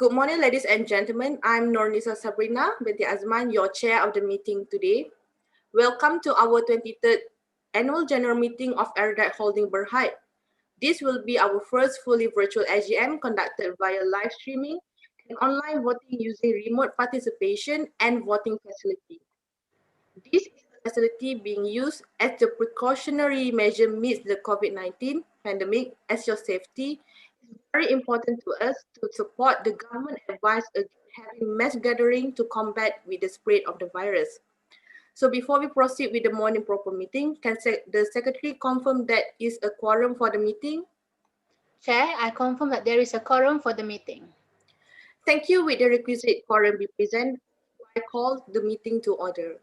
Good morning, ladies and gentlemen. I'm Nornisa Sabrina binti Azman, your chair of the meeting today. Welcome to our 23rd Annual General Meeting of Erudite Holding Berhad. This will be our first fully virtual AGM conducted via live streaming and online voting using remote participation and voting facility. This is a facility being used as the precautionary measure meets the COVID-19 pandemic as your safety is very important to us to support the government advice against having mass gathering to combat with the spread of the virus. So before we proceed with the morning proper meeting, can the secretary confirm that is a quorum for the meeting? Chair, I confirm that there is a quorum for the meeting. Thank you. With the requisite quorum be present, I call the meeting to order.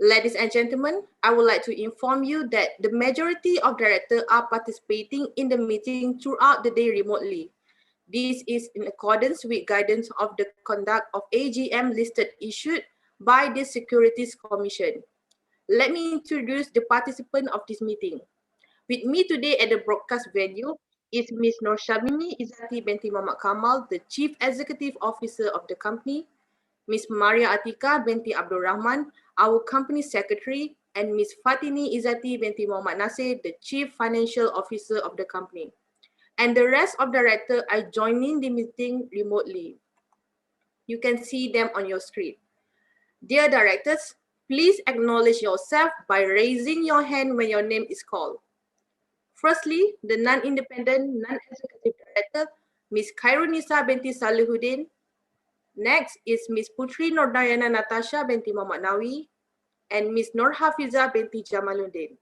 Ladies and gentlemen, I would like to inform you that the majority of directors are participating in the meeting throughout the day remotely. This is in accordance with guidance of the conduct of AGM listed issued by the Securities Commission. Let me introduce the participant of this meeting. With me today at the broadcast venue is Ms. Nur Shamimi Izzati binti Muhammad Kamal, the Chief Executive Officer of the company, Ms. Maria Atika binti Abdul Rahman, our Company Secretary, and Ms. Fatini Izzati binti Muhammad Nasir, the Chief Financial Officer of the company. And the rest of directors are joining the meeting remotely. You can see them on your screen. Dear directors, please acknowledge yourself by raising your hand when your name is called. Firstly, the non-independent, non-executive director, Ms. Khairunisa binti Salihuddin. Next is Ms. Putri Nordayana Natasha binti Muhammad Nawi and Ms. Nur Hafiza binti Jamaluddin.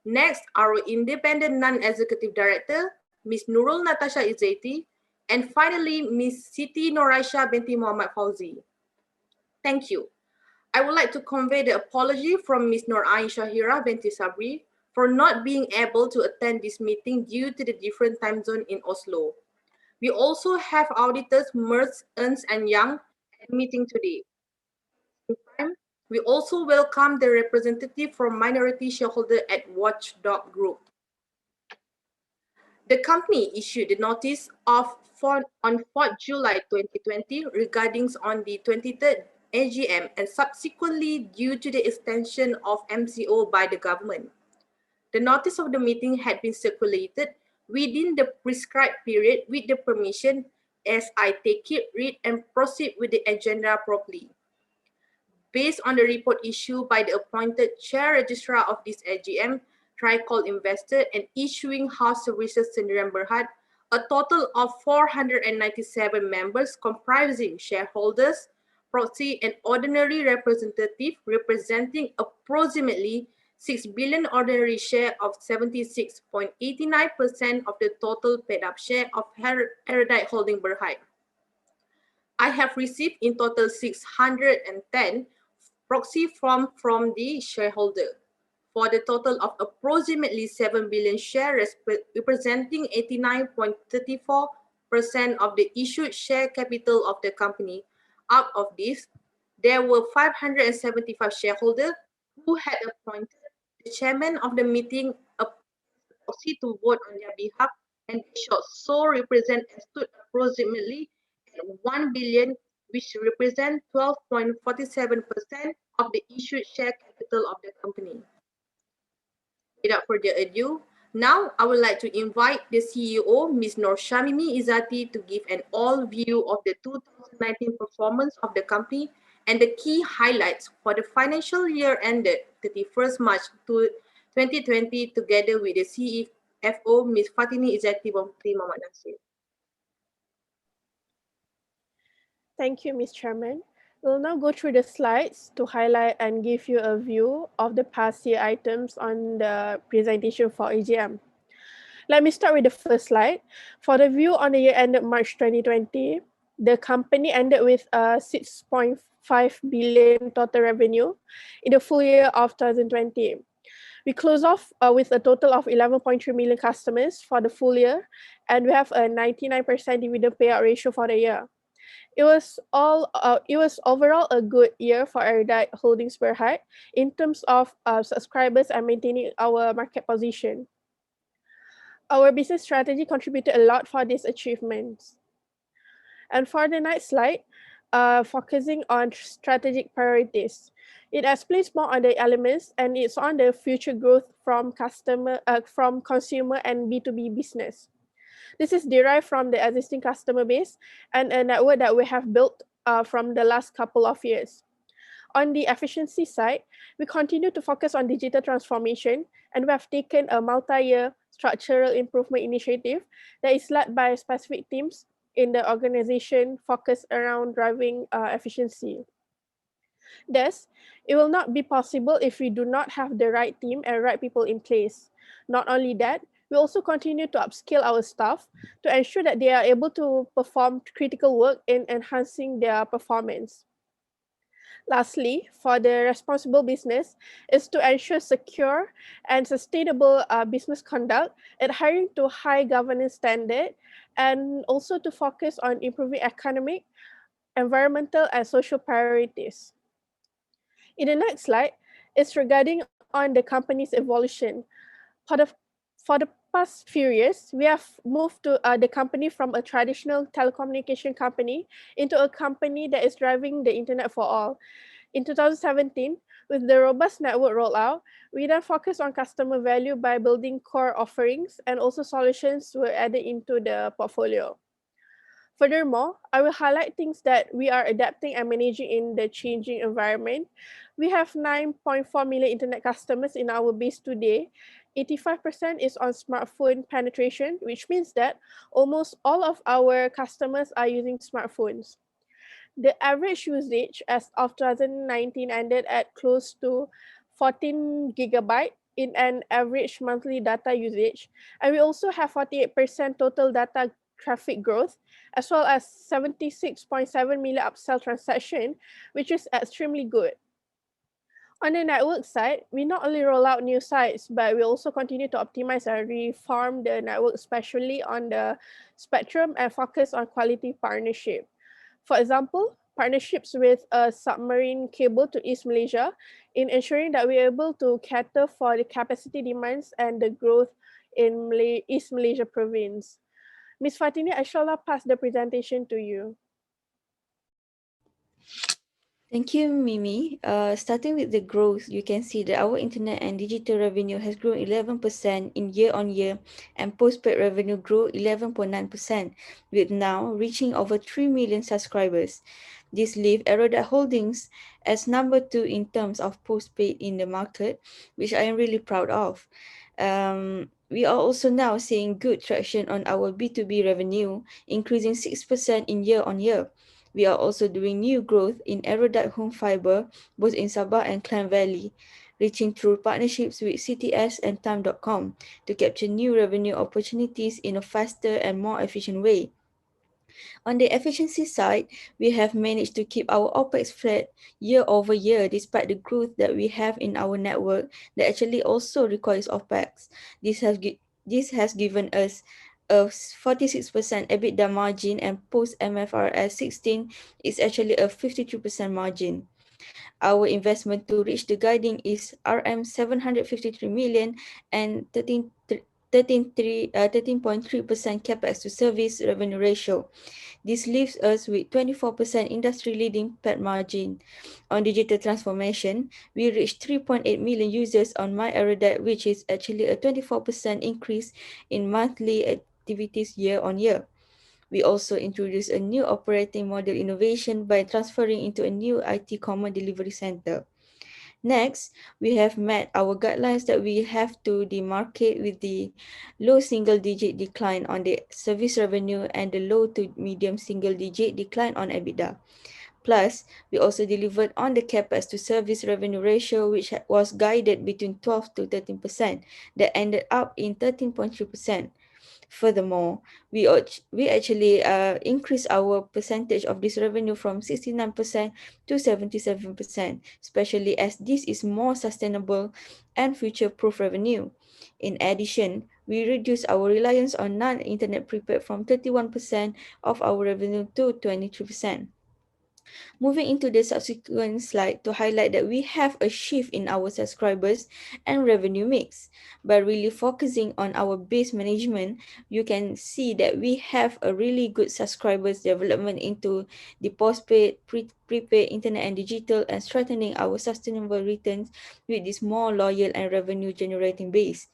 Next, our independent non-executive director, Ms. Nurul Natasha Izzati, and finally, Ms. Siti Noraisha binti Muhammad Fauzi. Thank you. I would like to convey the apology from Ms. Nur Aisha Hira binti Sabri for not being able to attend this meeting due to the different time zone in Oslo. We also have auditors Merz, Ernst and Young at meeting today. We also welcome the representative from minority shareholder at Watchdog Group. The company issued the notice on 4th July 2020 regarding on the 23rd AGM and subsequently due to the extension of MCO by the government. The notice of the meeting had been circulated within the prescribed period with the permission as I take it, read and proceed with the agenda properly. Based on the report issued by the appointed chair registrar of this AGM, Tricol Investor and Issuing House Services Sdn Berhad, a total of 497 members comprising shareholders, proxy and ordinary representative representing approximately 6 billion ordinary share of 76.89% of the total paid up share of Erudite Holding Berhad. I have received in total 610 proxy from the shareholder for the total of approximately 7 billion shares representing 89.34% of the issued share capital of the company. Out of this, there were 575 shareholders who had appointed the chairman of the meeting a proxy to vote on their behalf, and they shall so represent and stood approximately at 1 billion, which represent 12.47% of the issued share capital of the company. Without further ado, now I would like to invite the CEO, Ms. Nur Shamimi Izzati, to give an all-view of the 2019 performance of the company and the key highlights for the financial year ended 31st March 2020, together with the CFO, Ms. Fatini Izzati binti Muhammad Nasir. Thank you, Ms. Chairman. We'll now go through the slides to highlight and give you a view of the past year items on the presentation for AGM. Let me start with the first slide. For the view on the year ended March 2020, the company ended with a 6.5 billion total revenue in the full year of 2020. We close off with a total of 11.3 million customers for the full year, and we have a 99% dividend payout ratio for the year. It was overall a good year for Erudite Holdings Berhad in terms of subscribers and maintaining our market position. Our business strategy contributed a lot for these achievements. And for the next slide, focusing on strategic priorities. It explains more on the elements and it's on the future growth from consumer and B2B business. This is derived from the existing customer base and a network that we have built from the last couple of years. On the efficiency side, we continue to focus on digital transformation and we have taken a multi-year structural improvement initiative that is led by specific teams in the organization focused around driving efficiency. Thus, it will not be possible if we do not have the right team and right people in place. Not only that, we also continue to upskill our staff to ensure that they are able to perform critical work in enhancing their performance. Lastly, for the responsible business is to ensure secure and sustainable business conduct, adhering to high governance standard, and also to focus on improving economic, environmental, and social priorities. In the next slide, it's regarding on the company's evolution. For the, for the past few years, we have moved to the company from a traditional telecommunication company into a company that is driving the internet for all. In 2017, with the robust network rollout, we then focused on customer value by building core offerings and also solutions were added into the portfolio. Furthermore, I will highlight things that we are adapting and managing in the changing environment. We have 9.4 million internet customers in our base today. 85% is on smartphone penetration, which means that almost all of our customers are using smartphones. The average usage as of 2019 ended at close to 14 gigabyte in an average monthly data usage. And we also have 48% total data traffic growth, as well as 76.7 million upsell transaction, which is extremely good. On the network side, we not only roll out new sites, but we also continue to optimize and reform the network, especially on the spectrum and focus on quality partnership. For example, partnerships with a submarine cable to East Malaysia in ensuring that we're able to cater for the capacity demands and the growth in East Malaysia province. Ms. Fatini, I shall now pass the presentation to you. Thank you, Mimi. Starting with the growth, you can see that our internet and digital revenue has grown 11% in year-on-year and postpaid revenue grew 11.9%, with now reaching over 3 million subscribers. This leaves Erudite Holdings as number 2 in terms of postpaid in the market, which I am really proud of. We are also now seeing good traction on our B2B revenue, increasing 6% in year-on-year. We are also doing new growth in Erudite Home Fiber, both in Sabah and Klang Valley, reaching through partnerships with CTS and Time.com to capture new revenue opportunities in a faster and more efficient way. On the efficiency side, we have managed to keep our OPEX flat year over year despite the growth that we have in our network that actually also requires OPEX. This has given us a 46% EBITDA margin and post MFRS 16 is actually a 52% margin. Our investment to reach the guiding is RM 753 million and 13.3% capex to service revenue ratio. This leaves us with 24% industry-leading PAT margin. On digital transformation, we reached 3.8 million users on My Erudite, which is actually a 24% increase in monthly activities year-on-year. We also introduced a new operating model innovation by transferring into a new IT common delivery center. Next, we have met our guidelines that we have to demarcate with the low single-digit decline on the service revenue and the low to medium single-digit decline on EBITDA. Plus, we also delivered on the capex to service revenue ratio, which was guided between 12 to 13%, that ended up in 13.3%. Furthermore, we actually increased our percentage of this revenue from 69% to 77%, especially as this is more sustainable and future-proof revenue. In addition, we reduced our reliance on non-internet prepaid from 31% of our revenue to 23%. Moving into the subsequent slide to highlight that we have a shift in our subscribers and revenue mix. By really focusing on our base management, you can see that we have a really good subscribers development into the postpaid, prepaid, internet and digital, and strengthening our sustainable returns with this more loyal and revenue generating base.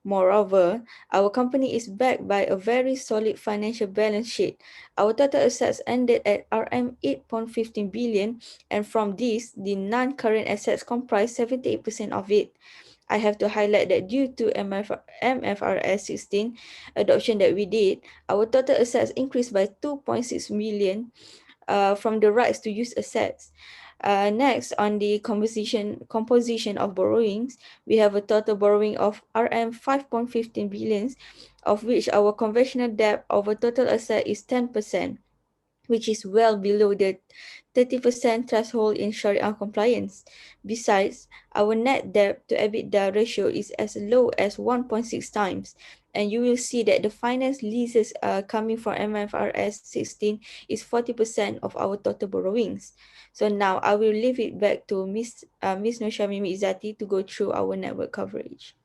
Moreover, our company is backed by a very solid financial balance sheet. Our total assets ended at RM 8.15 billion, and from this, the non-current assets comprise 78% of it. I have to highlight that due to MFRS 16 adoption that we did, our total assets increased by 2.6 million from the rights to use assets. Next, on the composition of borrowings, we have a total borrowing of RM 5.15 billion, of which our conventional debt over total asset is 10%, which is well below the 30% threshold in Sharia compliance. Besides, our net debt to EBITDA ratio is as low as 1.6 times, and you will see that the finance leases coming from MFRS 16 is 40% of our total borrowings. So now I will leave it back to Miss Noshamimi Izzati to go through our network coverage.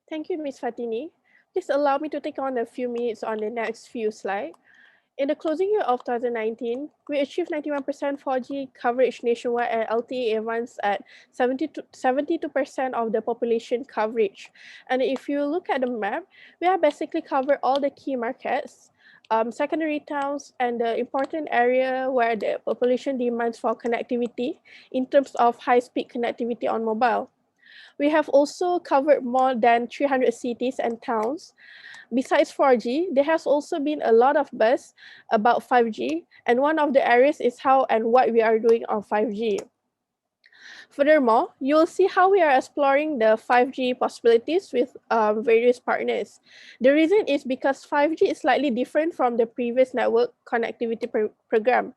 Thank you, Ms. Fatini. Please allow me to take on a few minutes on the next few slides. In the closing year of 2019, we achieved 91% 4G coverage nationwide and LTE advanced at 72% of the population coverage. And if you look at the map, we have basically covered all the key markets, secondary towns, and the important area where the population demands for connectivity in terms of high-speed connectivity on mobile. We have also covered more than 300 cities and towns. Besides 4G, there has also been a lot of buzz about 5G, and one of the areas is how and what we are doing on 5G. Furthermore, you will see how we are exploring the 5G possibilities with various partners. The reason is because 5G is slightly different from the previous network connectivity program.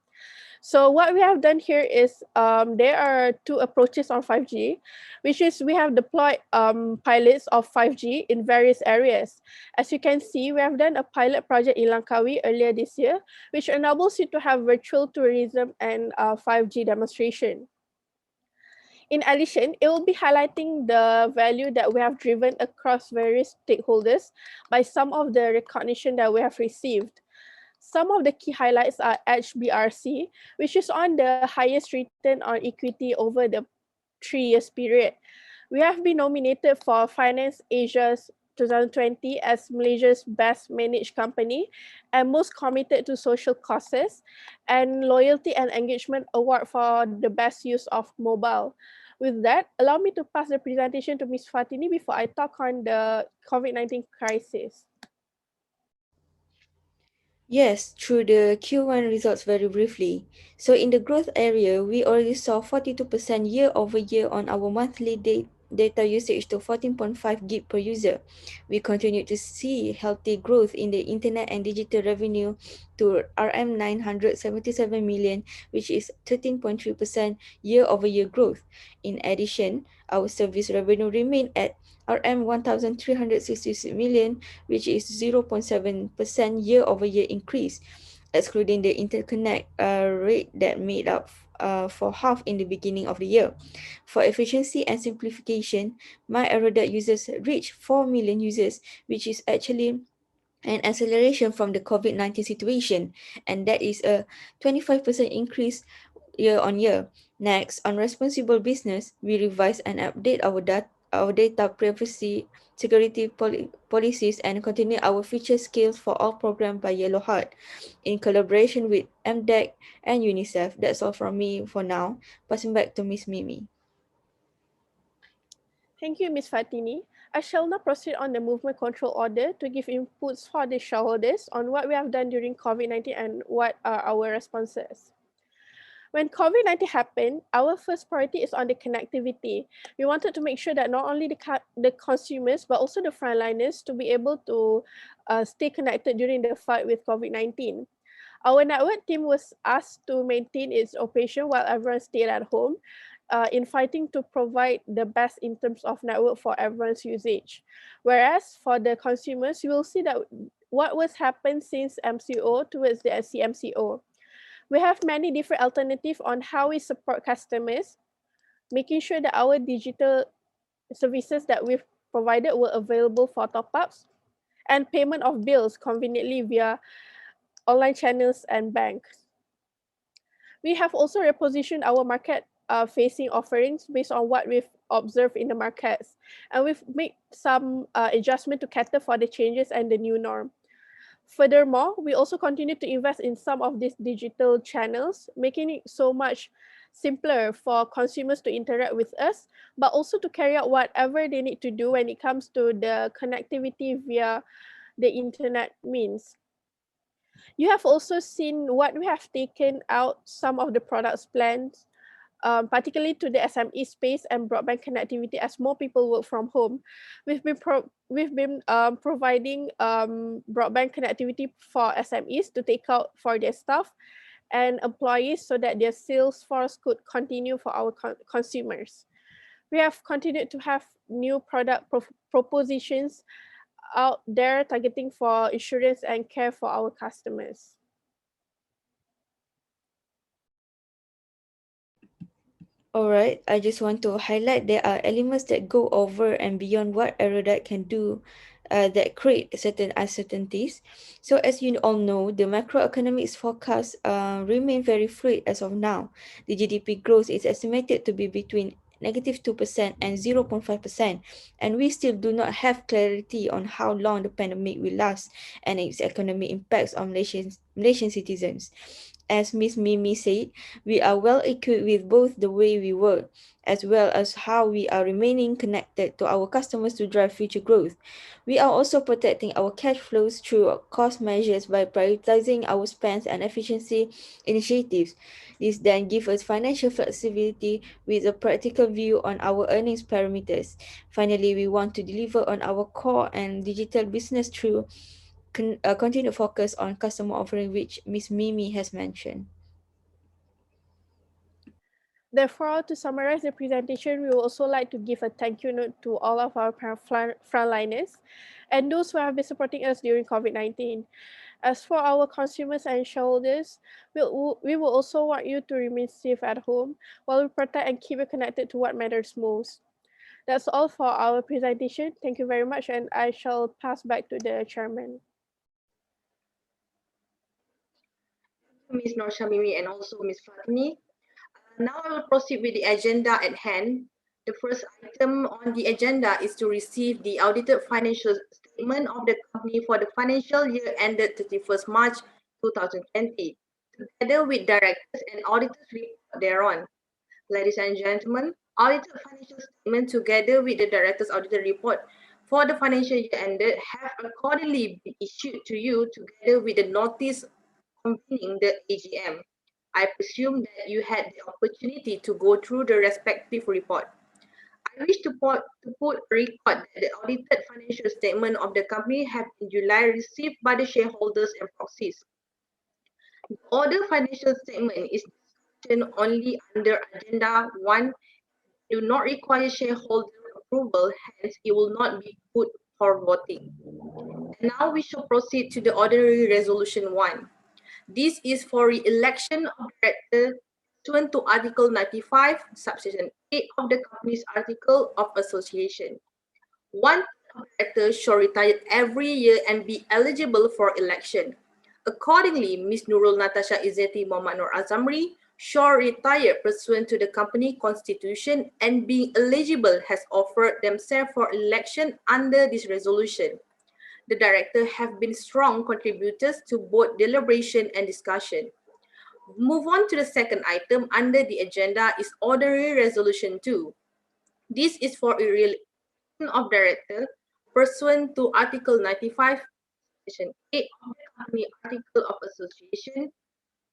So what we have done here is there are two approaches on 5G, which is we have deployed pilots of 5G in various areas. As you can see, we have done a pilot project in Langkawi earlier this year, which enables you to have virtual tourism and 5G demonstration. In addition, it will be highlighting the value that we have driven across various stakeholders by some of the recognition that we have received. Some of the key highlights are HBRC, which is on the highest return on equity over the 3 years period. We have been nominated for Finance Asia's 2020 as Malaysia's best managed company and most committed to social causes, and Loyalty and Engagement Award for the best use of mobile. With that, allow me to pass the presentation to Ms. Fatini before I talk on the COVID-19 crisis. Yes, through the Q1 results very briefly. So in the growth area, we already saw 42% year over year on our monthly data usage to 14.5 gig per user. We continue to see healthy growth in the internet and digital revenue to RM 977 million, which is 13.3% year over year growth. In addition, our service revenue remained at RM 1,366 million, which is 0.7% year over year increase, excluding the interconnect rate that made up for half in the beginning of the year. For efficiency and simplification, my Erudite users reached 4 million users, which is actually an acceleration from the COVID-19 situation, and that is a 25% increase year on year. Next, on responsible business, we revise and update our data privacy security policies and continue our future skills for all program by Yellow Heart in collaboration with MDEC and UNICEF. That's all from me for now. Passing back to Miss Mimi. Thank you, Ms. Fatini. I shall now proceed on the movement control order to give inputs for the shareholders on what we have done during COVID-19 and what are our responses. When COVID-19 happened, our first priority is on the connectivity. We wanted to make sure that not only the consumers, but also the frontliners to be able to stay connected during the fight with COVID-19. Our network team was asked to maintain its operation while everyone stayed at home in fighting to provide the best in terms of network for everyone's usage. Whereas for the consumers, you will see that what was happened since MCO towards the CMCO. We have many different alternatives on how we support customers, making sure that our digital services that we've provided were available for top-ups and payment of bills conveniently via online channels and banks. We have also repositioned our market facing offerings based on what we've observed in the markets. And we've made some adjustment to cater for the changes and the new norm. Furthermore, we also continue to invest in some of these digital channels, making it so much simpler for consumers to interact with us, but also to carry out whatever they need to do when it comes to the connectivity via the internet means. You have also seen what we have taken out some of the products plans, particularly to the SME space and broadband connectivity as more people work from home. We've been providing broadband connectivity for SMEs to take out for their staff and employees so that their sales force could continue for our consumers. We have continued to have new product propositions out there targeting for insurance and care for our customers. Alright, I just want to highlight there are elements that go over and beyond what Erudite can do that create certain uncertainties. So as you all know, the macroeconomics forecast remain very fluid as of now. The GDP growth is estimated to be between -2% and 0.5%, and we still do not have clarity on how long the pandemic will last and its economic impacts on Malaysian citizens. As Miss Mimi said, we are well equipped with both the way we work as well as how we are remaining connected to our customers to drive future growth. We are also protecting our cash flows through cost measures by prioritizing our spends and efficiency initiatives. This then gives us financial flexibility with a practical view on our earnings parameters. Finally, we want to deliver on our core and digital business through continued focus on customer offering, which Miss Mimi has mentioned. Therefore, to summarize the presentation, we would also like to give a thank you note to all of our frontliners and those who have been supporting us during COVID-19. As for our consumers and shareholders, we will also want you to remain safe at home while we protect and keep you connected to what matters most. That's all for our presentation. Thank you very much, and I shall pass back to the chairman. Ms. Norsha Mimi and also Ms. Fatini. Now I will proceed with the agenda at hand. The first item on the agenda is to receive the audited financial statement of the company for the financial year ended 31st March 2020, together with directors and auditors report thereon. Ladies and gentlemen, audited financial statement together with the directors' auditor report for the financial year ended have accordingly been issued to you together with the notice convening the AGM. I presume that you had the opportunity to go through the respective report. I wish to put a record that the audited financial statement of the company have in July received by the shareholders and proxies. The order financial statement is discussion only under Agenda 1, do not require shareholder approval, hence it will not be put for voting. And now we shall proceed to the ordinary resolution 1. This is for re-election of director pursuant to Article 95, subsection 8 of the company's Article of Association. One director shall retire every year and be eligible for election. Accordingly, Ms. Nurul Natasha Izzati Muhammad Nur Azamri shall retire pursuant to the company constitution and being eligible has offered themselves for election under this resolution. The director have been strong contributors to both deliberation and discussion. Move on to the second item under the agenda is ordinary resolution 2. This is for a re-election of director pursuant to Article 95, Section 8 of the Company Article of Association.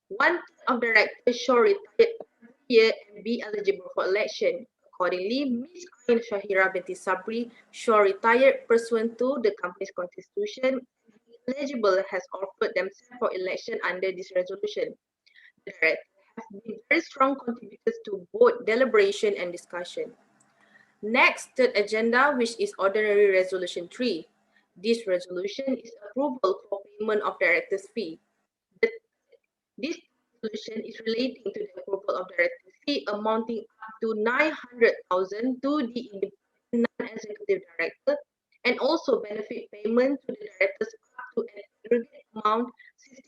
One of directors shall retire every year and be eligible for election. Accordingly, Ms. Ain Shahira binti Sabri shall retire pursuant to the company's constitution and being eligible has offered themselves for election under this resolution. The directors have been very strong contributors to both deliberation and discussion. Next, third agenda, which is ordinary resolution 3. This resolution is approval for payment of director's fee. This resolution is relating to the approval of director's fee amounting up to 900,000 to the independent non-executive director, and also benefit payment to the directors up to an aggregate amount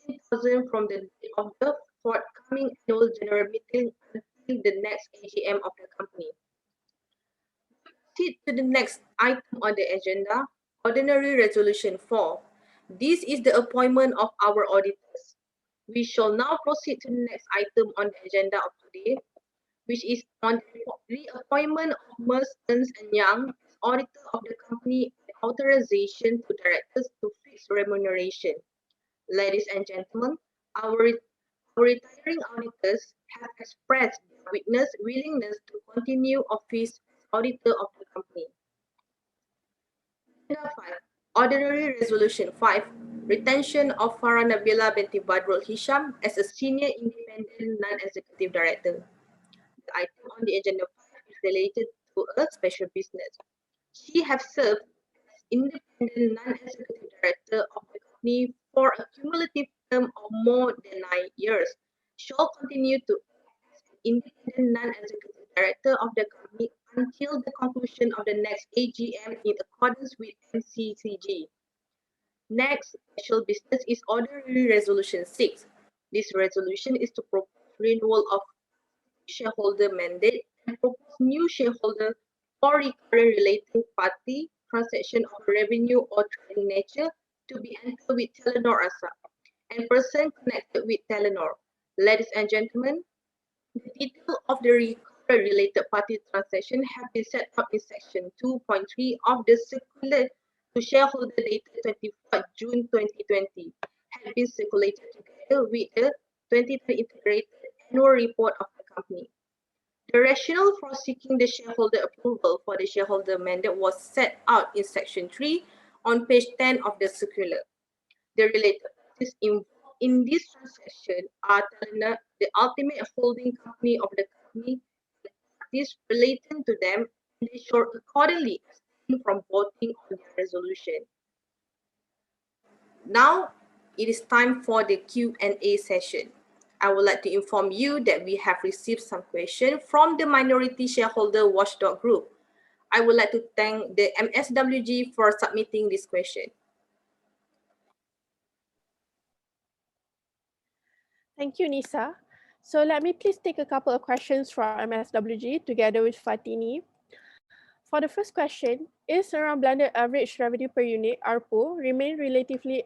16,000 from the date of the forthcoming annual general meeting until the next AGM of the company. Proceed to the next item on the agenda, Ordinary Resolution 4. This is the appointment of our auditors. We shall now proceed to the next item on the agenda of today, which is on the reappointment of Ms. Ernst & Young as auditor of the company and authorization to directors to fix remuneration. Ladies and gentlemen, our retiring auditors have expressed their willingness to continue office as auditor of the company. Agenda 5. Ordinary Resolution 5. Retention of Farah Nabila binti Badrul Hisham as a senior independent non-executive director. The item on the agenda 5 is related to a special business. She has served as independent non-executive director of the company for a cumulative term of more than 9 years. Shall continue to act as an independent non-executive director of the company until the conclusion of the next AGM in accordance with MCCG. Next special business is Ordinary Resolution 6. This resolution is to propose renewal of shareholder mandate and propose new shareholder for recurrent relating party transaction of revenue or trading nature to be entered with Telenor ASA and person connected with Telenor. Ladies and gentlemen, the detail of the recurrent related party transaction have been set out in section 2.3 of the circular to shareholder dated 24 June 2020, had been circulated together with the 2020 integrated annual report of the company. The rationale for seeking the shareholder approval for the shareholder mandate was set out in section 3 on page 10 of the circular. The related parties involved in this transaction are Telenor, the ultimate holding company of the company, and parties relating to them, and they shall accordingly abstain from voting on the resolution. Now, it is time for the Q&A session. I would like to inform you that we have received some questions from the Minority Shareholder Watchdog Group. I would like to thank the MSWG for submitting this question. Thank you, Nisa. So let me please take a couple of questions from MSWG together with Fatini. For the first question, is around blended average revenue per unit, ARPU, remain relatively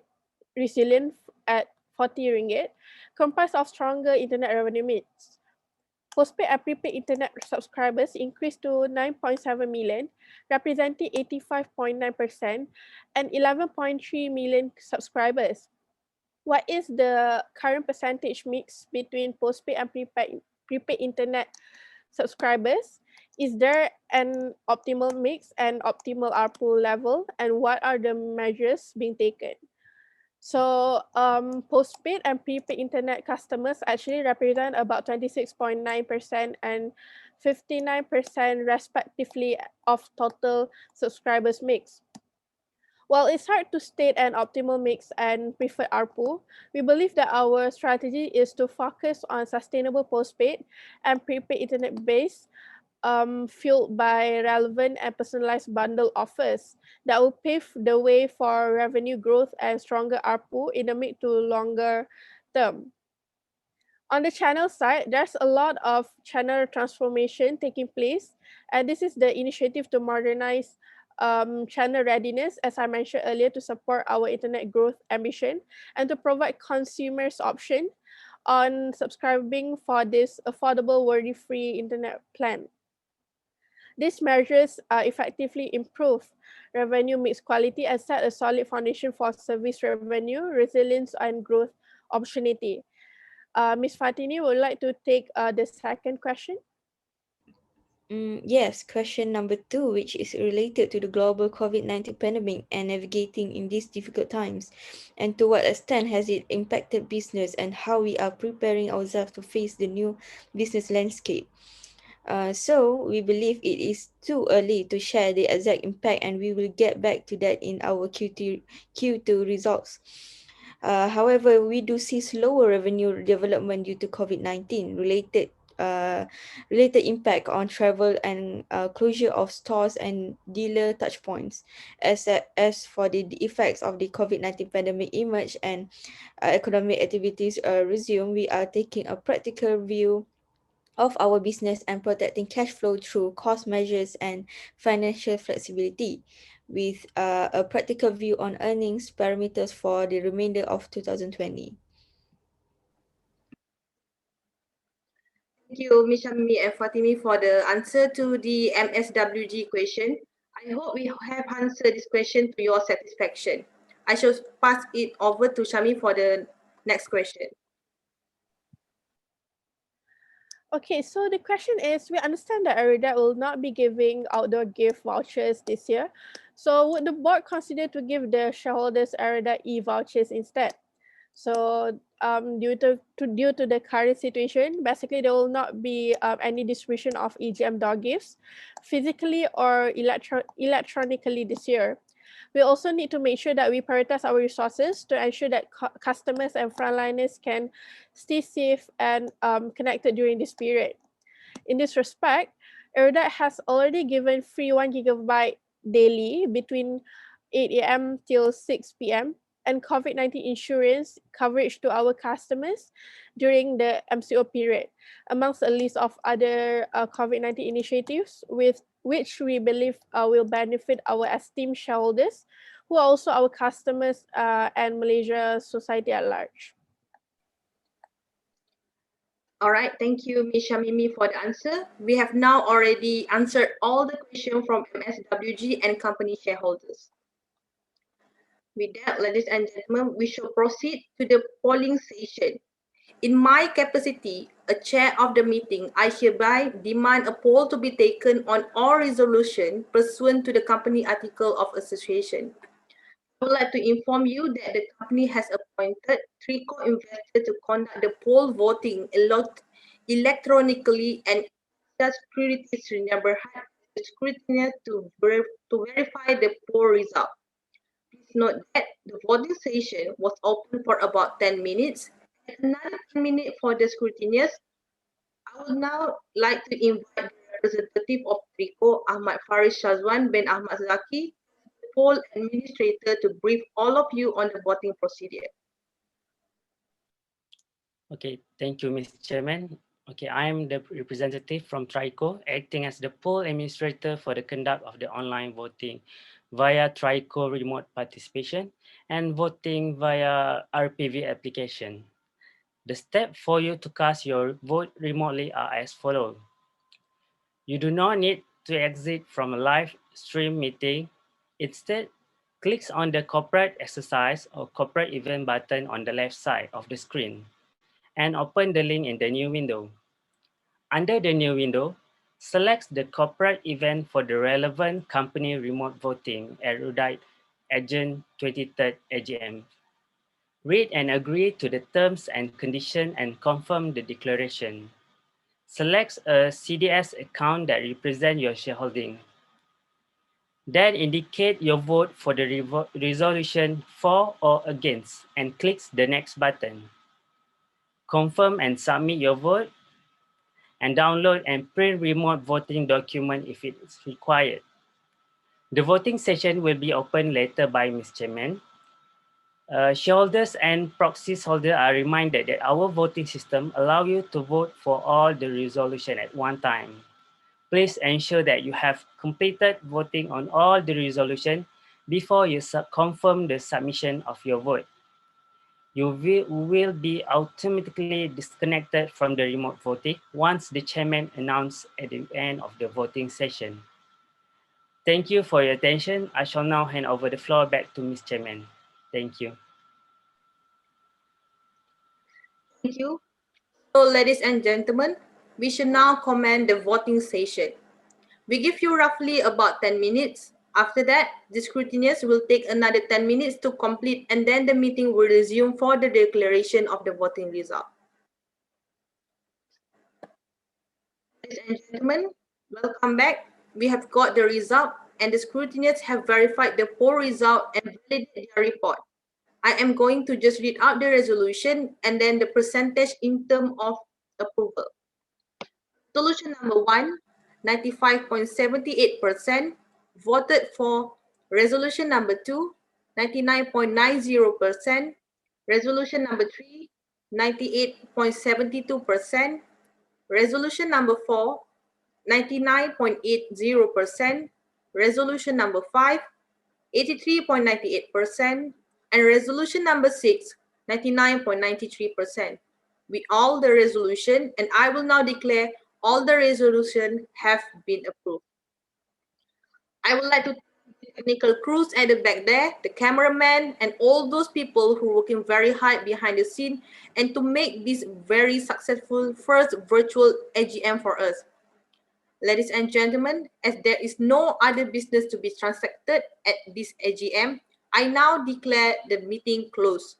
resilient at 40 ringgit, comprised of stronger internet revenue mix? Postpaid and prepaid internet subscribers increased to 9.7 million, representing 85.9%, and 11.3 million subscribers. What is the current percentage mix between postpaid and prepaid internet subscribers? Is there an optimal mix and optimal ARPU level, and what are the measures being taken? So postpaid and prepaid internet customers actually represent about 26.9% and 59% respectively of total subscribers mix. While it's hard to state an optimal mix and preferred ARPU, we believe that our strategy is to focus on sustainable postpaid and prepaid internet base fueled by relevant and personalized bundle offers that will pave the way for revenue growth and stronger ARPU in the mid to longer term. On the channel side, there's a lot of channel transformation taking place, and this is the initiative to modernize channel readiness, as I mentioned earlier, to support our internet growth ambition and to provide consumers option on subscribing for this affordable worry-free internet plan. These measures effectively improve revenue mix quality and set a solid foundation for service revenue, resilience, and growth opportunity. Ms. Fatini would like to take the second question. Yes, question number 2, which is related to the global COVID-19 pandemic and navigating in these difficult times, and to what extent has it impacted business and how we are preparing ourselves to face the new business landscape. So we believe it is too early to share the exact impact, and we will get back to that in our Q2 results. However, we do see slower revenue development due to COVID-19 related impact on travel and closure of stores and dealer touchpoints. As for the effects of the COVID-19 pandemic emerge and economic activities resume, we are taking a practical view of our business and protecting cash flow through cost measures and financial flexibility, with a practical view on earnings parameters for the remainder of 2020. Thank you, Ms. Shamimi and Fatimi, for the answer to the MSWG question. I hope we have answered this question to your satisfaction. I shall pass it over to Shami for the next question. Okay, so the question is, we understand that Erudite will not be giving outdoor gift vouchers this year. So would the board consider to give the shareholders Erudite e-vouchers instead? So due to the current situation, basically there will not be any distribution of EGM door gifts physically or electronically this year. We also need to make sure that we prioritize our resources to ensure that customers and frontliners can stay safe and connected during this period. In this respect, Erudite has already given free 1 gigabyte daily between 8 a.m. till 6 p.m. and COVID-19 insurance coverage to our customers during the MCO period, amongst a list of other COVID-19 initiatives with which we believe will benefit our esteemed shareholders, who are also our customers and Malaysia society at large. All right, thank you, Ms. Shamimi, for the answer. We have now already answered all the questions from MSWG and company shareholders. With that, ladies and gentlemen, we shall proceed to the polling session. In my capacity, a chair of the meeting, I hereby demand a poll to be taken on all resolution pursuant to the company article of association. I would like to inform you that the company has appointed three co-investors to conduct the poll voting electronically and such securities Berhad, the scrutineer to verify the poll result. Please note that the voting session was open for about 10 minutes and another 10 minutes for the scrutineers. I would now like to invite the representative of TRICO, Ahmad Faris Shazwan bin Ahmad Zaki, the poll administrator, to brief all of you on the voting procedure. Okay, thank you, Mr. Chairman. Okay, I am the representative from TRICO, acting as the poll administrator for the conduct of the online voting via TRICO remote participation and voting via RPV application. The steps for you to cast your vote remotely are as follows. You do not need to exit from a live stream meeting. Instead, click on the corporate exercise or corporate event button on the left side of the screen and open the link in the new window. Under the new window, select the corporate event for the relevant company remote voting Erudite Agent 23rd AGM. Read and agree to the terms and conditions and confirm the declaration. Select a CDS account that represents your shareholding. Then indicate your vote for the resolution for or against and click the next button. Confirm and submit your vote and download and print remote voting document if it's required. The voting session will be opened later by Ms. Chairman. Shareholders and proxy holders are reminded that our voting system allows you to vote for all the resolution at one time. Please ensure that you have completed voting on all the resolution before you confirm the submission of your vote. You will be automatically disconnected from the remote voting once the chairman announces at the end of the voting session. Thank you for your attention. I shall now hand over the floor back to Ms. Chairman. Thank you. Thank you. So, ladies and gentlemen, we should now commence the voting session. We give you roughly about 10 minutes. After that, the scrutineers will take another 10 minutes to complete, and then the meeting will resume for the declaration of the voting result. Ladies and gentlemen, welcome back. We have got the result, and the scrutineers have verified the poll result and validated their report. I am going to just read out the resolution and then the percentage in terms of approval. Solution number 1, 95.78% voted for. Resolution number 2, 99.90%. Resolution number 3, 98.72%. Resolution number 4, 99.80%. Resolution number 5, 83.98%. And resolution number 6, 99.93%. With all the resolution, and I will now declare all the resolution have been approved. I would like to thank the technical crews at the back there, the cameraman, and all those people who are working very hard behind the scene and to make this very successful first virtual AGM for us. Ladies and gentlemen, as there is no other business to be transacted at this AGM, I now declare the meeting closed.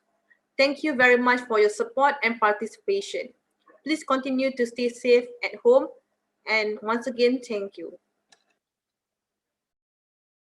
Thank you very much for your support and participation. Please continue to stay safe at home. And once again, thank you.